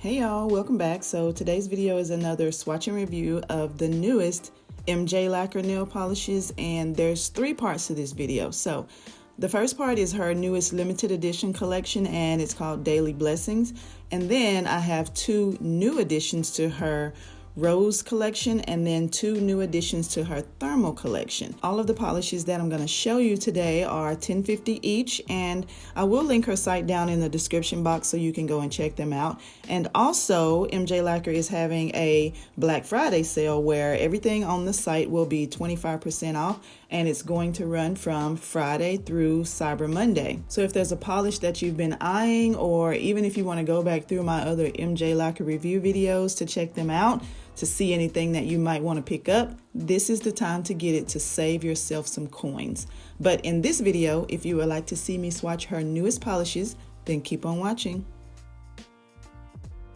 Hey y'all, welcome back. So today's video is another swatch and review of the newest MJ Lacquer nail polishes, and there's three parts to this video. So the first part is her newest limited edition collection, and it's called Daily Blessings. And then I have two new additions to her Rose collection, and then two new additions to her Thermal collection. All of the polishes that I'm going to show you today are $10.50 each, and I will link her site down in the description box so you can go and check them out. And also, MJ Lacquer is having a Black Friday sale where everything on the site will be 25% off, and it's going to run from Friday through Cyber Monday. So if there's a polish that you've been eyeing, or even if you want to go back through my other MJ Lacquer review videos to check them out, to see anything that you might want to pick up, this is the time to get it to save yourself some coins. But in this video, if you would like to see me swatch her newest polishes, then keep on watching.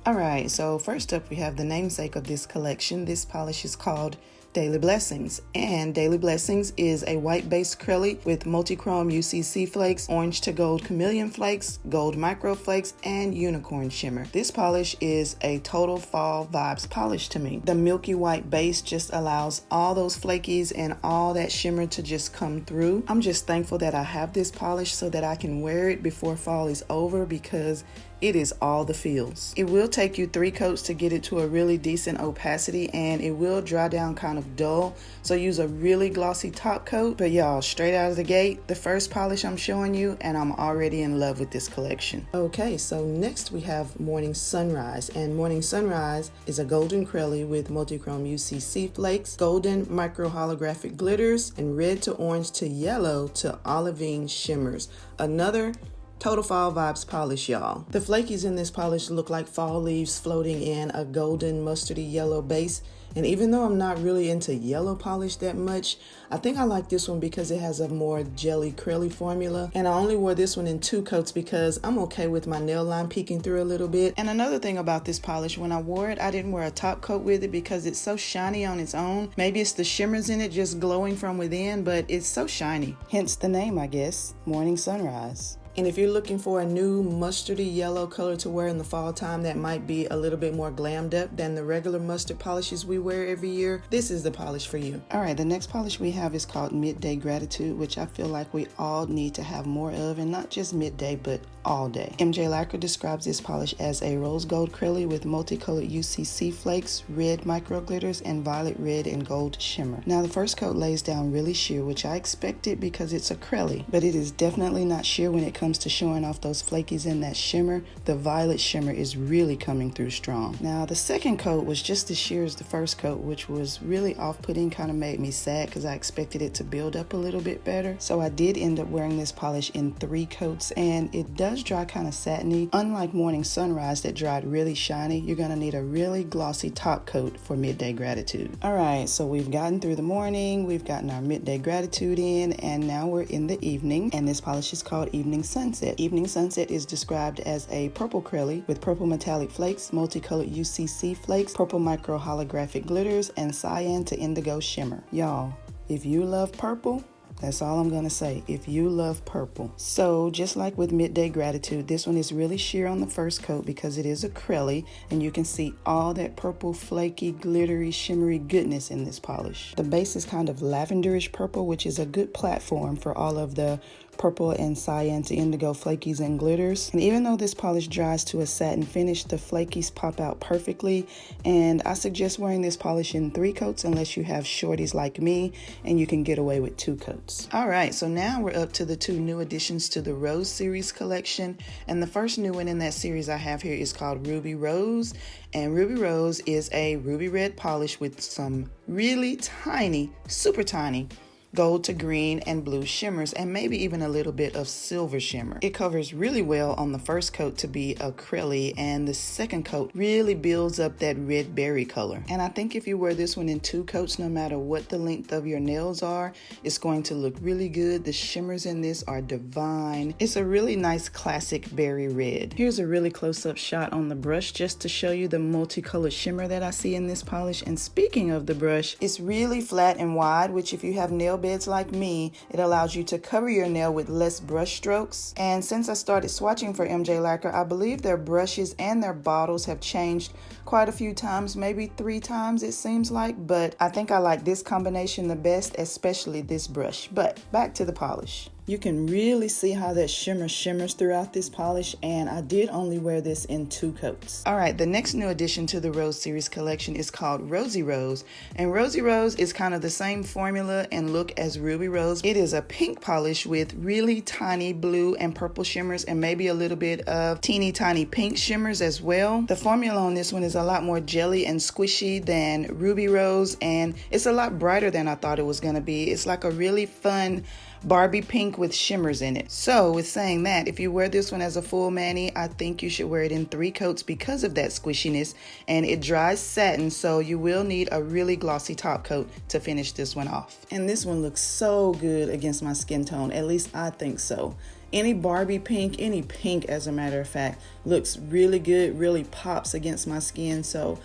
Alright, so first up we have the namesake of this collection. This polish is called Daily Blessings, and Daily Blessings is a white-based acrylic with multi-chrome UCC flakes, orange to gold chameleon flakes, gold micro flakes, and unicorn shimmer. This polish is a total fall vibes polish to me. The milky white base just allows all those flakies and all that shimmer to just come through. I'm just thankful that I have this polish so that I can wear it before fall is over, because it is all the feels. It will take you 3 coats to get it to a really decent opacity, and it will dry down kind of dull, so use a really glossy top coat. But y'all, straight out of the gate, the first polish I'm showing you, and I'm already in love with this collection. Okay, so next we have Morning Sunrise, and Morning Sunrise is a golden acrylic with multi-chrome UCC flakes, golden micro holographic glitters, and red to orange to yellow to olivine shimmers. Another total fall vibes polish, y'all. The flakies in this polish look like fall leaves floating in a golden mustardy yellow base. And even though I'm not really into yellow polish that much, I think I like this one because it has a more jelly curly formula. And I only wore this one in 2 coats because I'm okay with my nail line peeking through a little bit. And another thing about this polish, when I wore it, I didn't wear a top coat with it because it's so shiny on its own. Maybe it's the shimmers in it just glowing from within, but it's so shiny. Hence the name, I guess, Morning Sunrise. And if you're looking for a new mustardy yellow color to wear in the fall time that might be a little bit more glammed up than the regular mustard polishes we wear every year, this is the polish for you. Alright, the next polish we have is called Midday Gratitude, which I feel like we all need to have more of, and not just midday, but all day. MJ Lacquer describes this polish as a rose gold acrylic with multicolored UCC flakes, red micro glitters, and violet red and gold shimmer. Now the first coat lays down really sheer, which I expected because it's acrylic, but it is definitely not sheer when it comes to showing off those flakies in that shimmer. The violet shimmer is really coming through strong. Now the second coat was just as sheer as the first coat, which was really off-putting, kind of made me sad because I expected it to build up a little bit better. So I did end up wearing this polish in 3 coats, and it does dry kind of satiny. Unlike Morning Sunrise that dried really shiny, you're gonna need a really glossy top coat for Midday Gratitude. Alright, so we've gotten through the morning, we've gotten our Midday Gratitude in, and now we're in the evening, and this polish is called Evening Sunset. Evening Sunset is described as a purple acrylic with purple metallic flakes, multicolored UCC flakes, purple micro holographic glitters, and cyan to indigo shimmer. Y'all, if you love purple, that's all I'm gonna say, if you love purple. So just like with Midday Gratitude, this one is really sheer on the first coat because it is acrylic, and you can see all that purple flaky glittery shimmery goodness in this polish. The base is kind of lavenderish purple, which is a good platform for all of the purple and cyan to indigo flakies and glitters. And even though this polish dries to a satin finish, the flakies pop out perfectly, and I suggest wearing this polish in 3 coats unless you have shorties like me and you can get away with 2 coats. Alright, so now we're up to the 2 new additions to the Rose series collection, and the first new one in that series I have here is called Rosy Rose, and Rosy Rose is a ruby red polish with some really tiny, super tiny gold to green and blue shimmers, and maybe even a little bit of silver shimmer. It covers really well on the first coat to be acrylic, and the second coat really builds up that red berry color. And I think if you wear this one in 2 coats, no matter what the length of your nails are, it's going to look really good. The shimmers in this are divine. It's a really nice classic berry red. Here's a really close-up shot on the brush just to show you the multicolored shimmer that I see in this polish. And speaking of the brush, it's really flat and wide, which if you have nail beds like me, it allows you to cover your nail with less brush strokes. And since I started swatching for MJ Lacquer, I believe their brushes and their bottles have changed quite a few times, maybe 3 times it seems like, but I think I like this combination the best, especially this brush. But back to the polish. You can really see how that shimmer shimmers throughout this polish, and I did only wear this in 2 coats. All right, the next new addition to the Rose series collection is called Rosy Rose, and Rosy Rose is kind of the same formula and look as Ruby Rose. It is a pink polish with really tiny blue and purple shimmers and maybe a little bit of teeny tiny pink shimmers as well. The formula on this one is a lot more jelly and squishy than Ruby Rose, and it's a lot brighter than I thought it was going to be. It's like a really fun Barbie pink with shimmers in it. So with saying that, if you wear this one as a full mani, I think you should wear it in 3 coats because of that squishiness, and it dries satin, so you will need a really glossy top coat to finish this one off. And this one looks so good against my skin tone, at least I think so. Any Barbie pink, any pink as a matter of fact, looks really good, really pops against my skin, so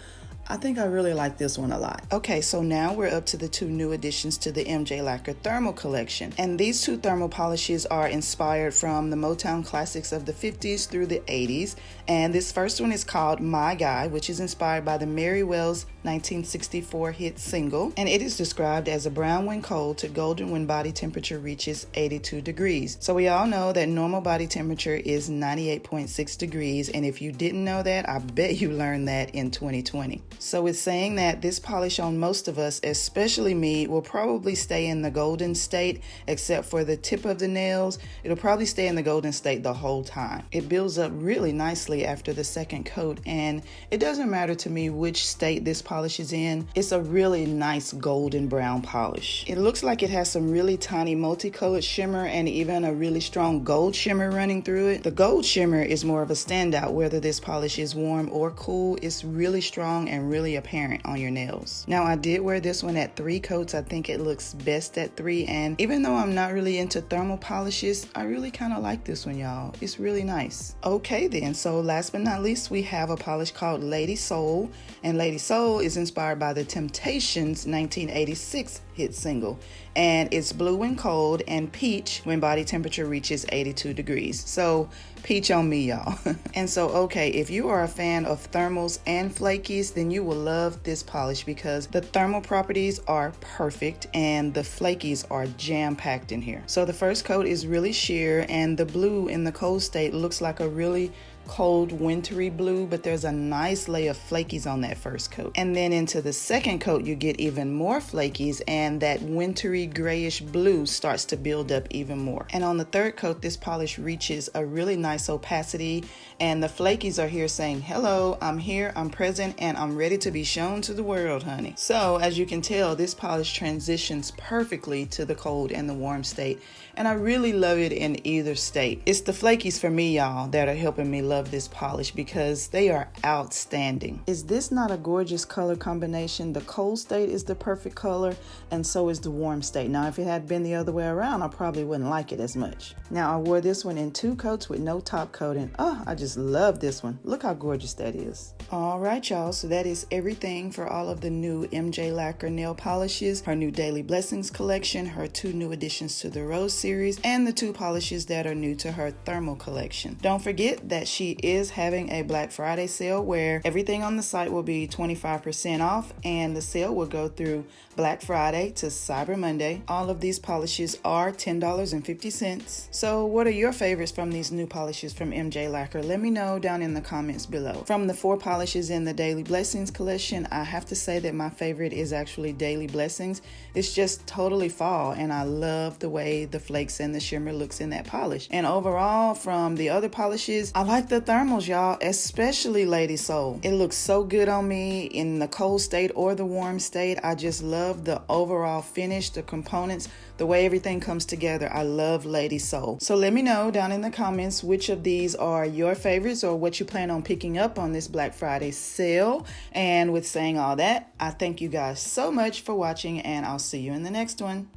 I think I really like this one a lot. Okay, so now we're up to the 2 new additions to the MJ Lacquer thermal collection. And these 2 thermal polishes are inspired from the Motown classics of the 50s through the 80s. And this first one is called My Guy, which is inspired by the Mary Wells 1964 hit single. And it is described as a brown when cold to golden when body temperature reaches 82 degrees. So we all know that normal body temperature is 98.6 degrees. And if you didn't know that, I bet you learned that in 2020. So it's saying that this polish on most of us, especially me, will probably stay in the golden state, except for the tip of the nails. It'll probably stay in the golden state the whole time. It builds up really nicely after the 2nd coat, and it doesn't matter to me which state this polish is in. It's a really nice golden brown polish. It looks like it has some really tiny multicolored shimmer and even a really strong gold shimmer running through it. The gold shimmer is more of a standout whether this polish is warm or cool. It's really strong and really apparent on your nails. Now I did wear this one at 3 coats. I think it looks best at 3, and even though I'm not really into thermal polishes, I really kind of like this one, y'all. It's really nice. Okay then, so last but not least, we have a polish called Lady Soul, and Lady Soul is inspired by the Temptations 1986 hit single, and it's blue when cold and peach when body temperature reaches 82 degrees. So peach on me, y'all. And so, okay, if you are a fan of thermals and flakies, then you will love this polish because the thermal properties are perfect and the flakies are jam-packed in here. So the first coat is really sheer, and the blue in the cold state looks like a really cold wintry blue, but there's a nice layer of flakies on that first coat. And then into the 2nd coat, you get even more flakies, and that wintry grayish blue starts to build up even more. And on the 3rd coat, this polish reaches a really nice opacity, and the flakies are here saying, hello, I'm here, I'm present, and I'm ready to be shown to the world, honey. So as you can tell, this polish transitions perfectly to the cold and the warm state, and I really love it in either state. It's the flakies for me, y'all, that are helping me love this polish because they are outstanding. Is this not a gorgeous color combination? The cold state is the perfect color, and so is the warm state. Now if it had been the other way around, I probably wouldn't like it as much. Now I wore this one in 2 coats with no top coat, and oh, I just love this one. Look how gorgeous that is. All right, y'all, so that is everything for all of the new MJ Lacquer nail polishes, her new Daily Blessings collection, her 2 new additions to the Rose series, and the 2 polishes that are new to her thermal collection. Don't forget that she is having a Black Friday sale where everything on the site will be 25% off, and the sale will go through Black Friday to Cyber Monday. All of these polishes are $10.50. So what are your favorites from these new polishes from MJ Lacquer? Let me know down in the comments below. From the 4 polishes in the Daily Blessings collection, I have to say that my favorite is actually Daily Blessings. It's just totally fall, and I love the way the flakes and the shimmer looks in that polish. And overall, from the other polishes, I like the thermals, y'all, especially Lady Soul. It looks so good on me in the cold state or the warm state. I just love the overall finish, the components, the way everything comes together. I love Lady Soul. So let me know down in the comments which of these are your favorites or what you plan on picking up on this Black Friday sale. And with saying all that, I thank you guys so much for watching, and I'll see you in the next one.